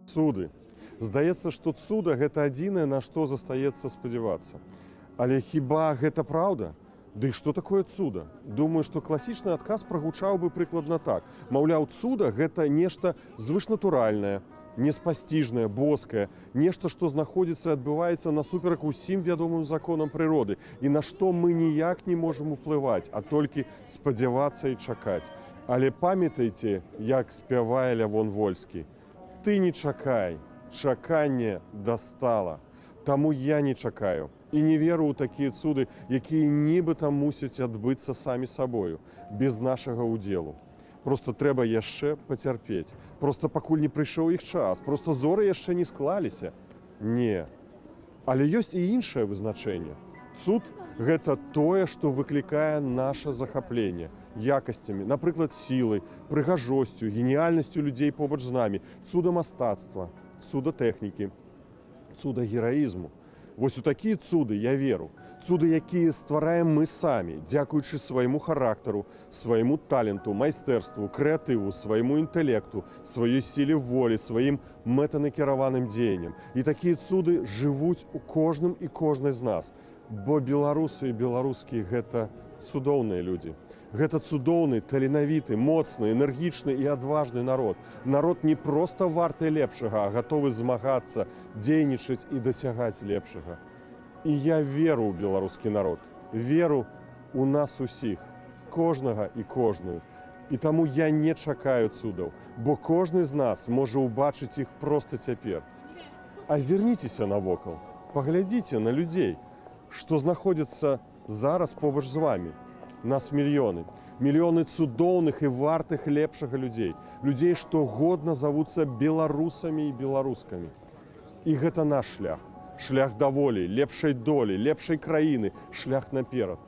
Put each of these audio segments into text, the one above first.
Цуды. Здаецца, што цуда гэта адзінае, на што застаецца спадзявацца. Але хіба гэта праўда? Ды што такое цуда? Думаю, што класічны адказ прагучаў бы прыкладна так. Маўляў, цуда гэта нешта звышнатуральнае, неспасціжнае, боскае, нешта, што знаходзіцца і адбываецца насуперак усім вядомым законам прыроды і на што мы ніяк не можам уплываць, а толькі спадзявацца і чакаць. Але памятайце, як спявае Лявон Вольскі: ты не чакай, чаканне дастала. Таму я не чакаю і не веру ў такія цуды, якія нібыта мусяць адбыцца самі сабою, без нашага ўдзелу. Просто трэба яшчэ пацярпець. Просто пакуль не прыйшоў іх час, просто зоры яшчэ не склаліся. Не. Але ёсць і іншае вызначэнне. Цуд гэта тое, што выклікае наша захапленне якасцямі, напрыклад, сілай, прыгажосцю, геніяльнасцю людзей побач з намі, цуда мастацтва, цуда тэхнікі, цуда гераізму. Вось у такія цуды я веру. Цуды, якія ствараем мы самі, дзякуючы свайму характару, свайму таленту, майстэрству, крэатыву, свайму інтэлекту, сваёй сіле волі, сваім мэтанакіраваным дзеянням. І такія цуды жывуць у кожным і кожнай з нас. Бо беларусы і беларускія гэта цудоўныя людзі. Гэта цудоўны, таленавіты, моцны, энергічны і адважны народ. Народ не проста варты лепшага, а гатовы змагацца, дзейнічаць і дасягаць лепшага. І я веру ў беларускі народ, веру ў нас усіх, кожнага і кожную. І таму я не чакаю цудаў, бо кожны з нас можа ўбачыць іх проста цяпер. Азірніцеся навокал, паглядзіце на людзей, што знаходзяцца зараз побач з вамі. Нас мільёны. Мільёны цудоўных і вартых лепшага людзей. Людзей, што годна завуцца беларусамі і беларускамі. І гэта наш шлях. Шлях да волі, лепшай долі, лепшай краіны, шлях наперад.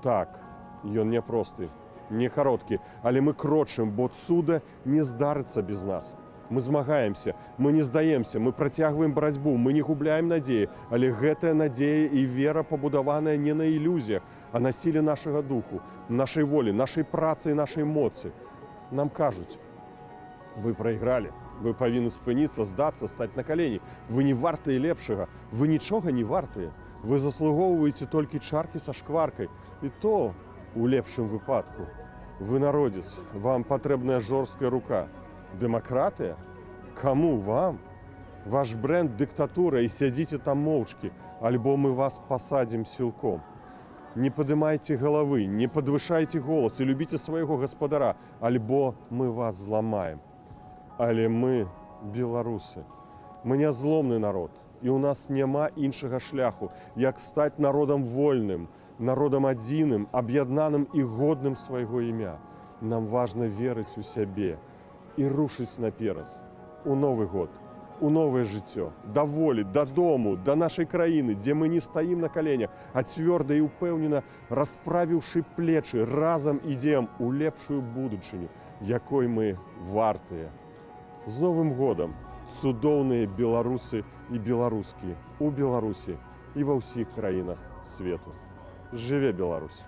Так, ён няпросты, не кароткі, але мы крочым, бо цуда не здарыцца без нас. Мы змагаемся, мы не здаемся, мы працягваем барацьбу, мы не губляем надзеі, але гэтая надзея і вера пабудаваная не на ілюзіях, а на сіле нашага духу, нашай волі, нашай працы і нашай моцы. Нам кажуць: вы прайгралі, вы павінны спыніцца, здацца, стаць на калені. Вы не вартыя лепшага, вы нічога не вартыя. Вы заслугоўваеце толькі чаркі са шкваркай. І то у лепшым выпадку. Вы народец, вам патрэбная жорсткая рука. Дэмакратыя? Каму вам? Ваш брэнд дыктатура, і сядзіце там моўчкі, альбо мы вас пасадзім сілком. Не падымайце галавы, не падвышайце голас і любіце свайго гаспадара, альбо мы вас зламаем. Але мы беларусы. Мы нязломны народ, і ў нас няма іншага шляху, як стаць народам вольным, народам адзіным, аб'яднаным і годным свайго імя. Нам важна верыць у сябе і рушыць наперад, у новы год, у новае жыццё, да волі, дадому, да нашай краіны, дзе мы не стаім на каленях, а цвёрда і ўпэўнена, расправіўшы плечы, разам ідзем у лепшую будучыню, якой мы вартыя. З Новым годам, цудоўныя беларусы і беларускі у Беларусі і ва ўсіх краінах свету. Жыве Беларусь!